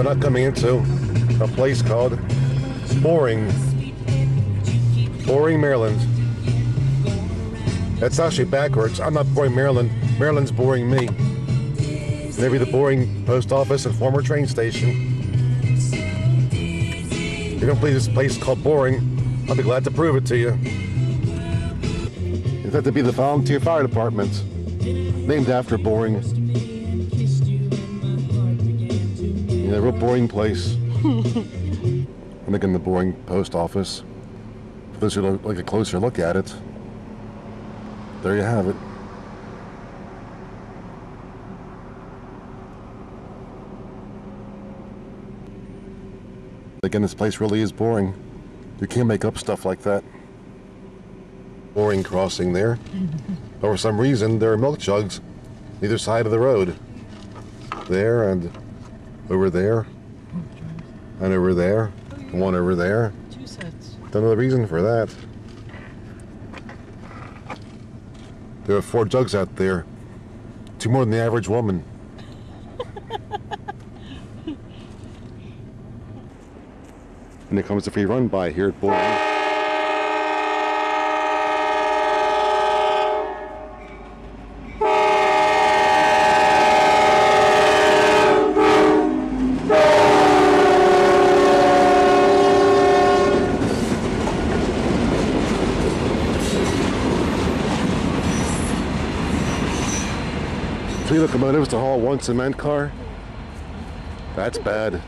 but not coming into a place called Boring, Maryland. That's actually backwards. I'm not boring Maryland. Maryland's boring me. Maybe the boring post office and former train station. If you don't believe this place is called Boring, I'll be glad to prove it to you. It's had to be the volunteer fire department, named after Boring. Yeah, real boring place. And again, the boring post office. For those who like a closer look at it, there you have it. Again, this place really is boring. You can't make up stuff like that. Boring crossing there. But for some reason, there are milk jugs either side of the road. There and over there. And over there. One over there. 2 sets. Don't know the reason for that. There are 4 jugs out there. 2 more than the average woman. And here comes the free run by here at Boring. Three locomotives to haul 1 cement car? That's bad.